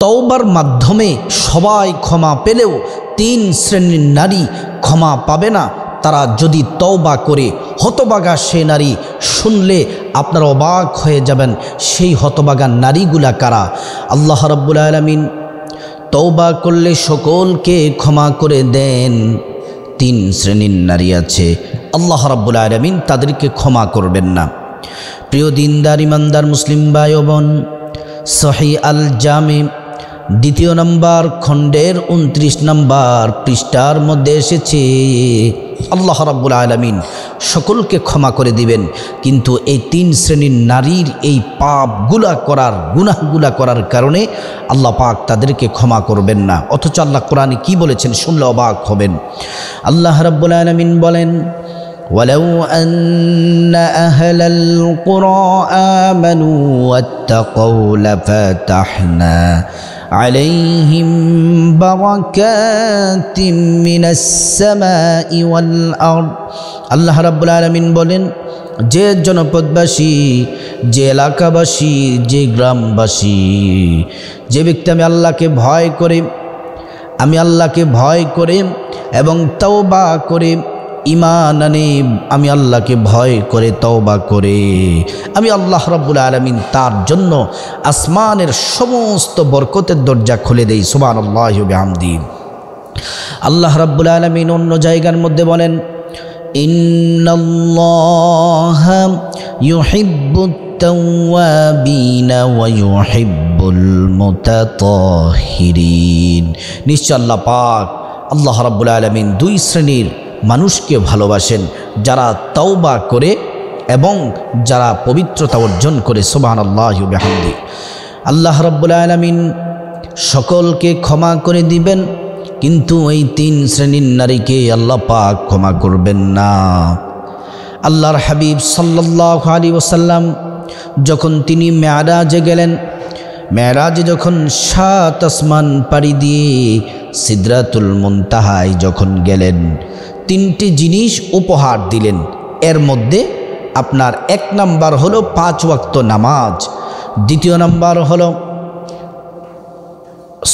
তওবার মাধ্যমে সবাই ক্ষমা পেলেও 3 শ্রেণীর নারী ক্ষমা পাবে না। তারা যদি তওবা করে, হতবাগা সে নারী শুনলে আপনারা অবাক হয়ে যাবেন। সেই হতবাগা নারীগুলা কারা? আল্লাহ রাব্বুল আলামিন তওবা করলে সকলকে ক্ষমা করে দেন। 3 শ্রেণীর নারী আছে, আল্লাহ রাব্বুল আলামিন তাদেরকে ক্ষমা করবেন না। প্রিয় দিনদার ইমানদার মুসলিম ভাই ও বোন, সহিহ আল জামি 2 নম্বর খণ্ডের 29 নম্বর পৃষ্ঠার মধ্যে এসেছে আল্লাহ রাব্বুল আলামিন সকলকে ক্ষমা করে দিবেন, কিন্তু এই 3 শ্রেণীর নারীর এই পাপগুলা করার, গুনাহগুলা করার কারণে আল্লাহ পাক তাদেরকে ক্ষমা করবেন না। অথচ আল্লাহ কোরআনে কি বলেছেন শুনলে অবাক হবেন। আল্লাহ রাব্বুল আলামিন বলেন, ولو أن أهل القرى آمنوا واتقوا لفتحنا عليهم بركات من السماء والأرض। আল্লাহ রাব্বুল আলামিন বলেন, যে জনপদবাসী, যে এলাকাবাসী, যে গ্রামবাসী, যে ব্যক্তি আমি আল্লাহকে ভয় করে এবং তওবা করে ঈমান আনে, আমি আল্লাহকে ভয় করে তওবা করে, আমি আল্লাহ রাব্বুল আলামিন তার জন্য আসমানের সমস্ত বরকতের দরজা খুলে দেই। সুবহানাল্লাহি ওয়া বিহামদিহি। আল্লাহ রাব্বুল আলামিন অন্য জায়গার মধ্যে বলেন, ইন্নাল্লাহা ইউহিব্বুত তাওয়াবিনা ওয়া ইউহিব্বুল মুতাতাহহিরিন। নিশ্চয় আল্লাহ পাক, আল্লাহ রাব্বুল আলামিন 2 শ্রেণীর মানুষকে ভালোবাসেন, যারা তওবা করে এবং যারা পবিত্রতা অর্জন করে। সুবহানাল্লাহি ওয়া বিহামদিহি। আল্লাহ রাব্বুল আলামিন সকলকে ক্ষমা করে দিবেন, কিন্তু এই 3 শ্রেণীর নারীকে আল্লাহ পাক ক্ষমা করবেন না। আল্লাহর হাবিব সাল্লাল্লাহু আলাইহি ওয়াসাল্লাম যখন তিনি মেরাজে গেলেন, মেরাজে যখন 7 আসমান পাড়ি দিয়ে সিদরাতুল মুনতাহায় যখন গেলেন, 3টি জিনিস উপহার দিলেন। এর মধ্যে আপনার 1 নাম্বার হলো 5 ওয়াক্ত নামাজ, 2 নাম্বার হলো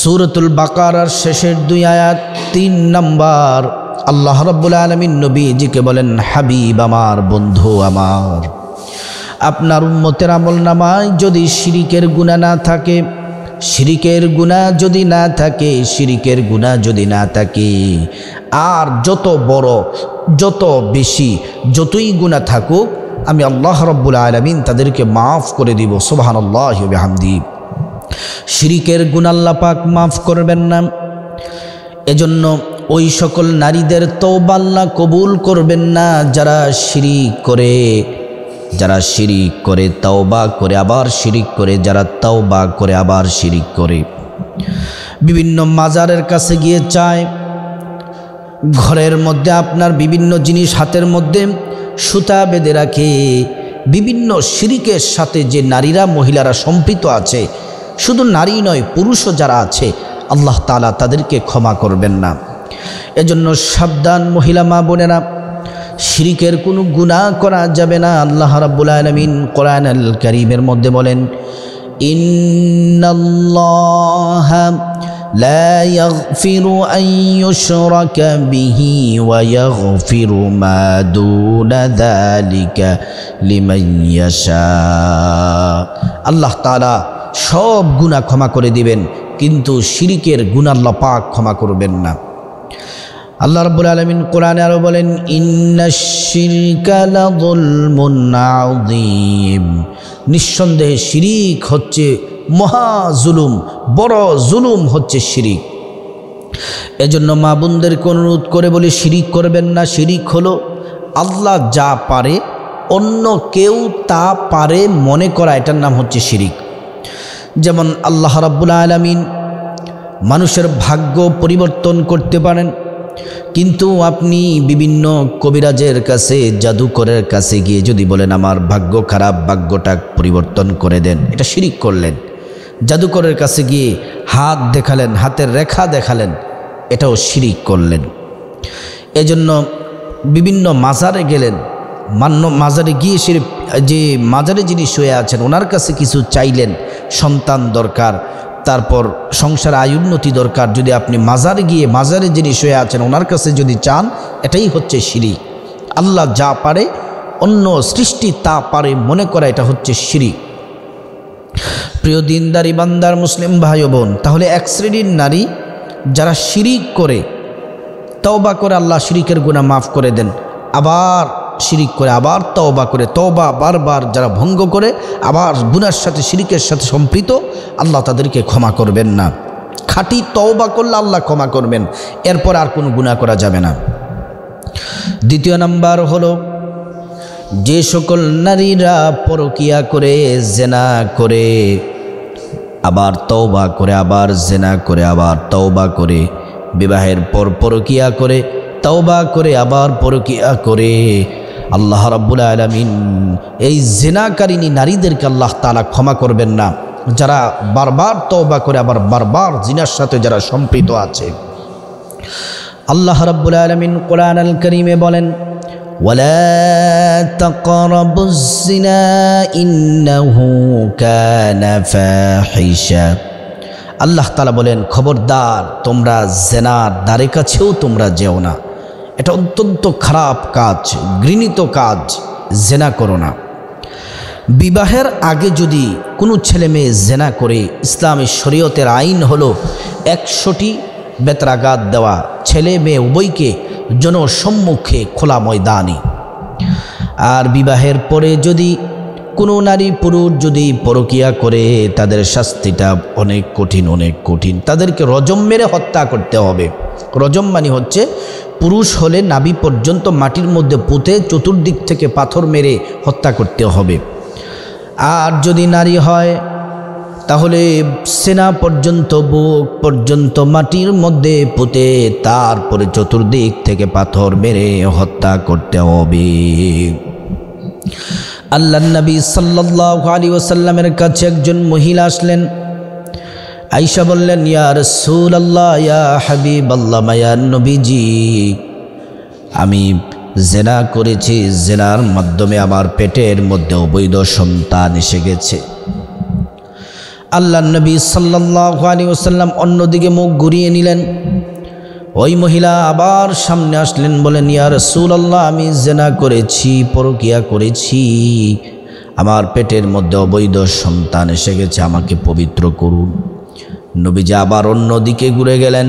সূরাতুল বাকারার শেষের 2 আয়াত, 3 নাম্বার আল্লাহ রাব্বুল আলামিন নবীজিকে বলেন, হাবিব আমার, বন্ধু আমার, আপনার উম্মতের আমলনামায় যদি শিরিকের গুনাহ না থাকে, শিরিকের গুনাহ যদি না থাকে, আর যত বড়, যত বেশি, যতই গুনাহ থাকুক, আমি আল্লাহ রাব্বুল আলামিন তাদেরকে মাফ করে দিব। সুবহানাল্লাহি ওয়া বিহামদিহি। শিরিকের গুনাহ আল্লাহ পাক মাফ করবেন না। এজন্য ওই সকল নারীদের তওবা আল্লাহ কবুল করবেন না যারা শিরিক করে, তওবা করে আবার শিরিক করে, যারা তওবা করে আবার শিরিক করে, বিভিন্ন মাজারের কাছে গিয়ে চায়, ঘরের মধ্যে আপনার বিভিন্ন জিনিস হাতের মধ্যে সুতা বেঁধে রাখে, বিভিন্ন শিরিকের সাথে যে নারীরা, মহিলারা সম্পৃক্ত আছে, শুধু নারী নয়, পুরুষও যারা আছে, আল্লাহ তাআলা তাদেরকে ক্ষমা করবেন না। এজন্য সাবধান মহিলা মা বোনেরা, শিরিকের কোনো গুনাহ করা যাবে না। আল্লাহ রাব্বুল আলামিন কোরআন আল কারীমের মধ্যে বলেন, ইন্নাল্লাহা লা ইয়াগফিরু আন ইউশরাকা বিহি ওয়া ইয়াগফিরু মা দুনা যালিকা লিমান ইয়াশা। আল্লাহ তাআলা সব গুনাহ ক্ষমা করে দিবেন, কিন্তু শিরিকের গুনাহ আল্লাহ পাক ক্ষমা করবেন না। আল্লাহ রাব্বুল আলামিন কোরআনে আরো বলেন, ইন্নাশ শিরকা লাযুলমুন আযীম। নিঃসন্দেহে শিরিক হচ্ছে মহা জুলুম, বড় জুলুম হচ্ছে শিরিক। এজন্য মা বোনদেরকে অনুরোধ করে বলি, শিরিক করবেন না। শিরিক হলো আল্লাহ যা পারে অন্য কেউ তা পারে মনে করা, এটার নাম হচ্ছে শিরিক। যেমন আল্লাহ রাব্বুল আলামিন মানুষের ভাগ্য পরিবর্তন করতে পারেন, কিন্তু আপনি বিভিন্ন কবিরাজের কাছে, জাদুকরের কাছে গিয়ে যদি বলেন আমার ভাগ্য খারাপ, ভাগ্যটা পরিবর্তন করে দেন, এটা শিরিক করলেন। জাদুকরের কাছে গিয়ে হাত দেখালেন, হাতের রেখা দেখালেন, এটাও শিরিক করলেন। এজন্য বিভিন্ন মাজারে গেলেন, মাজারে গিয়ে যে মাজারে যিনি শুয়ে আছেন ওনার কাছে কিছু চাইলেন, সন্তান দরকার, তারপর সংসার আয় উন্নতি দরকার, যদি আপনি মাজারে গিয়ে মাজারে যিনি শুয়ে আছেন ওনার কাছে যদি চান, এটাই হচ্ছে শিরিক। আল্লাহ যা পারে অন্য সৃষ্টি তা পারে মনে করা, এটা হচ্ছে শিরিক। প্রিয় দিনদারি বান্দার মুসলিম ভাই ও বোন, তাহলে এক শ্রেণীর নারী যারা শিরিক করে, তওবা করে আল্লাহ শিরিকের গুনাহ মাফ করে দেন, আবার শিরিক করে আবার তওবা করে, তওবা বারবার যারা ভঙ্গ করে আবার গুনার সাথে শিরিকের সাথে সম্পৃক্ত, আল্লাহ তাদেরকে ক্ষমা করবেন না। খাঁটি তওবা করলে আল্লাহ ক্ষমা করবেন, এরপর আর কোনো গুনাহ করা যাবে না। দ্বিতীয় নাম্বার হলো, যে সকল নারীরা পরকিয়া করে, জেনা করে, আবার তওবা করে, আবার জেনা করে, আবার তওবা করে, বিবাহের পর পরকিয়া করে, তওবা করে, আবার পরকিয়া করে, আল্লাহ রাব্বুল আলামিন এই জিনাকারিনী নারীদেরকে আল্লাহ তাআলা ক্ষমা করবেন না। যারা বারবার তওবা করে আবার বারবার জিনার সাথে যারা সম্পৃক্ত আছে, আল্লাহ রাব্বুল আলামিন কোরআন আল কারীমে বলেন, ওয়ালা তাকরাবুজ জিনা ইন্নাহু কানা ফাহিশা। আল্লাহ তাআলা বলেন, খবরদার তোমরা জিনার দ্বারে কাছেও তোমরা যেও না, এটা অত্যন্ত খারাপ কাজ, ঘৃণিত কাজ, জেনা করো না। বিবাহের আগে যদি কোনো ছেলে মেয়ে জেনা করে, ইসলামী শরীয়তের আইন হলো 100টি বেত্রাঘাত দেওয়া, ছেলে মেয়ে উভয়কে জনসম্মুখে খোলা ময়দানে। আর বিবাহের পরে যদি কোনো নারী পুরুষ যদি পরকিয়া করে, তাদের শাস্তিটা অনেক কঠিন, অনেক কঠিন। তাদেরকে রজম মেরে হত্যা করতে হবে। রজম মানে হচ্ছে পুরুষ হলে নাভি পর্যন্ত মাটির মধ্যে পুঁতে চতুর্দিক থেকে পাথর মেরে হত্যা করতে হবে। আর যদি নারী হয় তাহলে সেনা পর্যন্ত, বুক পর্যন্ত মাটির মধ্যে পুঁতে তারপরে চতুর্দিক থেকে পাথর মেরে হত্যা করতে হবে। আল্লাহর নবী সাল্লাল্লাহু আলাইহি ওয়াসাল্লামের কাছে একজন মহিলা আসলেন। আয়েশা বললেন, ইয়া রাসূলুল্লাহ, ইয়া হাবিবাল্লাহ, মায়া নবীজি, আমি জেনা করেছি, জেনার মাধ্যমে আমার পেটের মধ্যে অবৈধ সন্তান এসে গেছে। আল্লাহর নবী সাল্লাল্লাহু আলাইহি ওয়াসাল্লাম অন্যদিকে মুখ ঘুরিয়ে নিলেন। ওই মহিলা আবার সামনে আসলেন, বলেন, ইয়া রাসূলুল্লাহ, আমি জেনা করেছি, পরকিয়া করেছি, আমার পেটের মধ্যে অবৈধ সন্তান এসে গেছে, আমাকে পবিত্র করুন। নবীজি আবার অন্যদিকে ঘুরে গেলেন,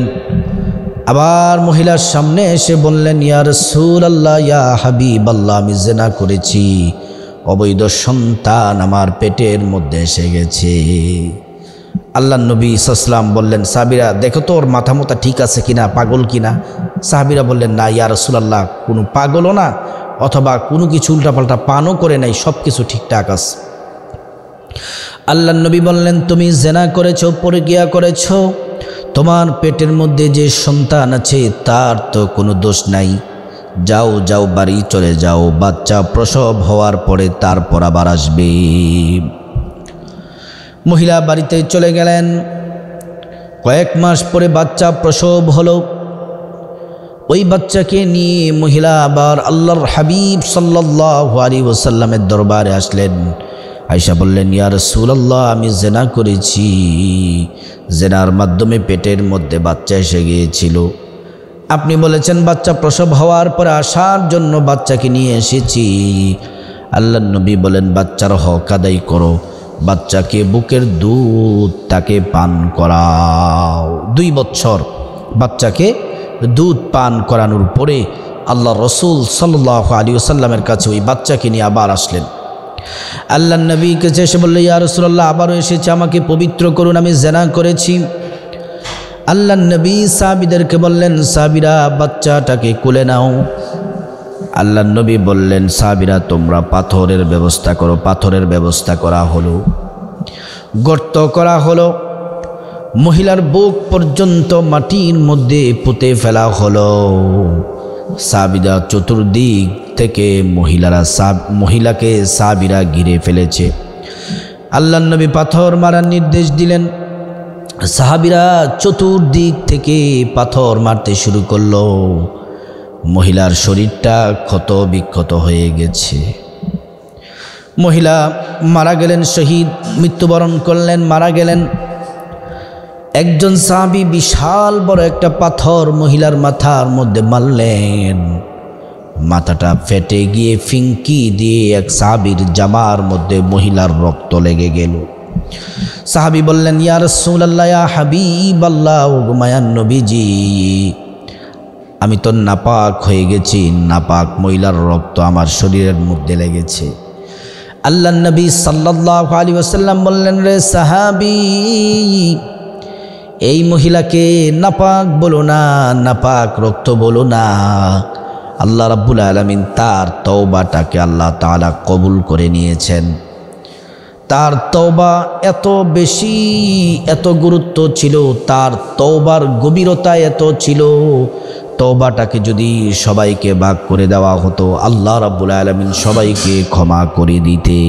আবার মহিলার সামনে এসে বললেন, ইয়া রাসূলুল্লাহ, ইয়া হাবিবাল্লাহ, আমি জেনা করেছি, অবৈধ সন্তান আমার পেটের মধ্যে এসে গেছে। আল্লাহর নবী সাল্লাল্লাহু বললেন, সাহাবীরা দেখো তো ওর মাথা মোতা ঠিক আছে কিনা, পাগল কিনা। সাহাবীরা বললেন, না ইয়া রাসূলুল্লাহ, কোনো পাগলও না, অথবা কোনো কিছু উল্টাপাল্টা পানও করে নাই, সব কিছু ঠিকঠাক আছে। আল্লাহর নবী বললেন, তুমি জেনা করেছো, পরকিয়া করেছো, তোমার পেটের মধ্যে যে সন্তান আছে তার তো কোনো দোষ নাই, যাও যাও বাড়ি চলে যাও, বাচ্চা প্রসব হওয়ার পরে তারপর আবার আসবে। মহিলা বাড়িতে চলে গেলেন। কয়েক মাস পরে বাচ্চা প্রসব হলো। ওই বাচ্চাকে নিয়ে মহিলা আবার আল্লাহর হাবিব সাল্লাল্লাহু আলাইহি ওয়াসাল্লামের দরবারে আসলেন। আয়েশা বললেন, ইয়া রাসূলুল্লাহ, আমি জেনা করেছি, জেনার মাধ্যমে পেটের মধ্যে বাচ্চা এসে গিয়েছিল, আপনি বলেছেন বাচ্চা প্রসব হওয়ার পরে আসার জন্য বাচ্চাকে নিয়ে এসেছি। আল্লাহর নবী বলেন, বাচ্চার হক আদায় করো, বাচ্চাকে বুকের দুধ তাকে পান করাও। 2 বছর বাচ্চাকে দুধ পান করানোর পরে আল্লাহ রসুল সাল্লাল্লাহু আলাইহি ওয়াসাল্লামের কাছে ওই বাচ্চাকে নিয়ে আবার আসলেন। আল্লাহর নবীর কাছে এসে বলল, ইয়া রাসূলুল্লাহ, আবারও এসেছে, আমাকে পবিত্র করুন, আমি জেনা করেছি। আল্লাহর নবী সাহাবীদেরকে বললেন, সাহাবীরা বাচ্চাটাকে কোলে নাও। আল্লাহর নবী বললেন, সাহাবীরা তোমরা পাথরের ব্যবস্থা করো। পাথরের ব্যবস্থা করা হলো, গর্ত করা হলো, মহিলার বুক পর্যন্ত মাটির মধ্যে পুঁতে ফেলা হলো। সাহাবীরা চতুর্দিক থেকে মহিলাকে সাহাবীরা ঘিরে ফেলেছে। আল্লাহর নবী পাথর মারার নির্দেশ দিলেন। সাহাবীরা চতুর্দিক থেকে পাথর মারতে শুরু করলো। মহিলার শরীরটা ক্ষত বিক্ষত হয়ে গেছে। মহিলা মারা গেলেন, শহীদ, মৃত্যুবরণ করলেন, মারা গেলেন। একজন সাহাবী বিশাল বড় একটা পাথর মহিলার মাথার মধ্যে মারলেন। মাথাটা ফেটে গিয়ে ফিঙ্কি দিয়ে এক সাহাবীর জামার মধ্যে মহিলার রক্ত লেগে গেল। সাহাবী বললেন, ইয়া রাসূলুল্লাহ, ইয়া হাবিবাল্লাহ, ও মায়ান নবীজি, আমি তো নাপাক হয়ে গেছি, নাপাক মহিলার রক্ত আমার শরীরের মধ্যে লেগেছে। আল্লাহর নবী সাল্লাল্লাহু আলাইহি ওয়াসাল্লাম বললেন, রে সাহাবী, এই মহিলাকে নাপাক বলো না, নাপাক রক্ত বলো না। আল্লাহ রাব্বুল আলামিন তার তওবাটাকে আল্লাহ তাআলা কবুল করে নিয়েছেন। তার তওবা এত বেশি, এত গুরুত্ব ছিল, তার তওবার গভীরতা এত ছিল, তওবাটাকে যদি সবাইকে ভাগ করে দেওয়া হতো আল্লাহ রাব্বুল আলামিন সবাইকে ক্ষমা করে দিতে।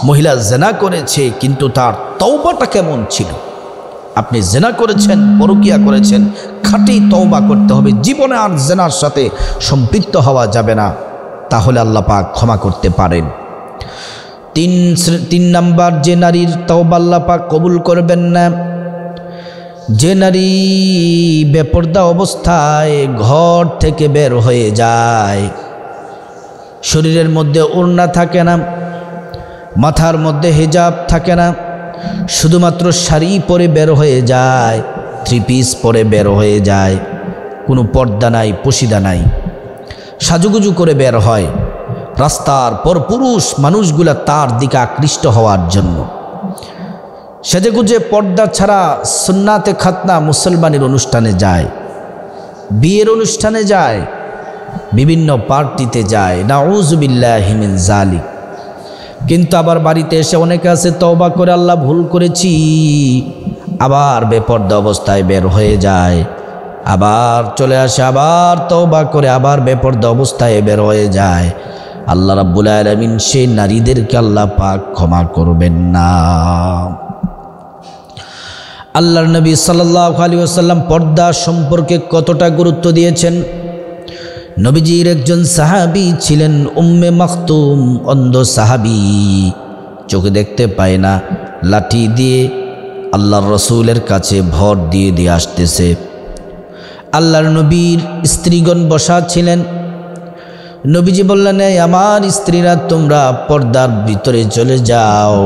মহিলা জিনা করেছে, কিন্তু তার তওবাটা কেমন ছিল? আপনি জিনা করেছেন, পরকিয়া করেছেন, খাঁটি তওবা করতে হবে, জীবনে আর জিনার সাথে সম্পৃক্ত হওয়া যাবে না, তাহলে আল্লাহ পাক ক্ষমা করতে পারেন। তিন নাম্বার, যে নারীর তওবা আল্লাহ পাক কবুল করবেন না, যে নারী বেপরদা অবস্থায় ঘর থেকে বের হয়ে যায়, শরীরের মধ্যে ওড়না থাকে না, মাথার মধ্যে হিজাব থাকে না, শুধুমাত্র শাড়ি পরে বের হয়ে যায়, থ্রি পিস পরে বের হয়ে যায়, কোনো পর্দা নাই, পশিদা নাই, সাজুগুজু করে বের হয় রাস্তার পর পুরুষ মানুষগুলা তার দিকে আকৃষ্ট হওয়ার জন্য। সেজেগুজে পর্দা ছাড়া সুন্নাতে খাতনা মুসলমানের অনুষ্ঠানে যায়, বিয়ের অনুষ্ঠানে যায়, বিভিন্ন পার্টিতে যায়, নাউযু বিল্লাহি মিন যালিক। কিন্তু আবার বাড়িতে এসে অনেকে আছে তওবা করে, আল্লাহ ভুল করেছি, আবার বেপর্দা অবস্থায় বের হয়ে যায়, আবার চলে আসে, আবার তওবা করে আবার বেপর্দা অবস্থায় বের হয়ে যায়। আল্লাহ রাব্বুল আলামিন সেই নারীদেরকে আল্লাহ পাক ক্ষমা করবেন না। আল্লাহর নবী সাল্লাল্লাহু আলাইহি ওয়াসাল্লাম পর্দা সম্পর্কে কতটা গুরুত্ব দিয়েছেন। নবীজির একজন সাহাবী ছিলেন উম্মে মাকতুম, অন্ধ সাহাবী, চোখে দেখতে পায় না, লাঠি দিয়ে আল্লাহর রসুলের কাছে ভর দিয়ে দিয়ে আসতেছে। আল্লাহর নবীর স্ত্রীগণ বসা ছিলেন। নবীজি বললেন, এই আমার স্ত্রীরা, তোমরা পর্দার ভিতরে চলে যাও,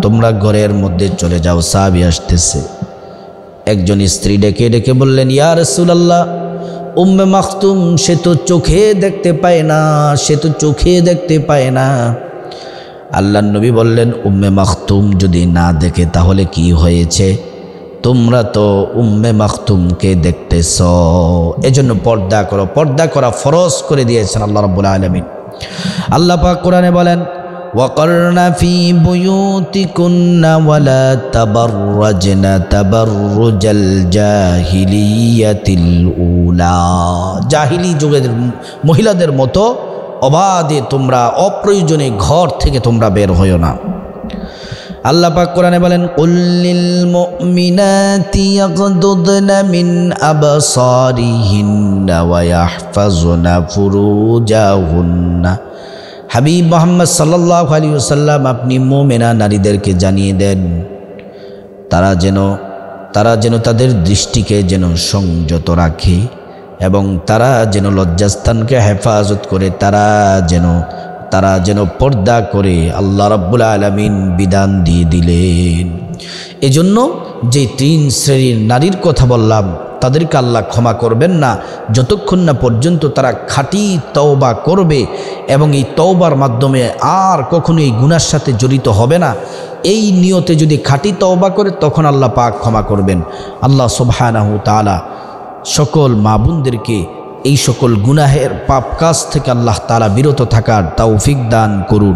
তোমরা ঘরের মধ্যে চলে যাও, সাহাবী আসতেছে। একজন স্ত্রী ডেকে ডেকে বললেন, ইয়া রাসূলুল্লাহ, উম্মে মাকতুম সে তো চোখে দেখতে পায় না, সে তো চোখে দেখতে পায় না। আল্লাহর নবী বললেন, উম্মে মাকতুম যদি না দেখে তাহলে কি হয়েছে? তোমরা তো উম্মে মাকতুমকে দেখতেছ, এজন্য পর্দা করো। পর্দা করা ফরজ করে দিয়েছেন আল্লাহ রাব্বুল আলামিন। আল্লাহ পাক কোরআনে বলেন, ওয়াকারনা ফি বুয়ুতিকুন্না ওয়ালা তাবাররাজনা তাবাররুজাল জাহিলিয়াতিল উলা। জাহিলি যুগের মহিলাদের মতো অবাধে তোমরা অপ্রয়োজনে ঘর থেকে তোমরা বের হইও না। আল্লাহ পাক কোরআনে বলেন, কুল্লিল মুমিনাতি ইয়াগদুদনা মিন আবসারিহিন্না ওয়া ইয়াহফাজুনা ফুরুজাহুন্না। হাবিব মুহাম্মদ সাল্লাল্লাহু আলাইহি ওয়াসাল্লাম, আপনি মুমিনা নারীদেরকে জানিয়ে দেন তারা যেন তাদের দৃষ্টিকে যেন সংযত রাখে এবং তারা যেন লজ্জাস্থানকে হেফাজত করে, তারা যেন পর্দা করে। আল্লাহ রাব্বুল আলামিন বিধান দিয়ে দিলেন। এজন্য যে তিন শ্রেণীর নারীর কথা বললাম তাদেরকে আল্লাহ ক্ষমা করবেন না যতক্ষণ না পর্যন্ত তারা খাঁটি তওবা করবে এবং এই তওবার মাধ্যমে আর কখনো এই গুনার সাথে জড়িত হবে না। এই নিয়তে যদি খাঁটি তওবা করে তখন আল্লাহ পাক ক্ষমা করবেন। আল্লাহ সুবহানাহু তাআলা সকল মা বোনদেরকে এই সকল গুনাহের পাপ কাজ থেকে আল্লাহ তাআলা বিরত থাকার তৌফিক দান করুন।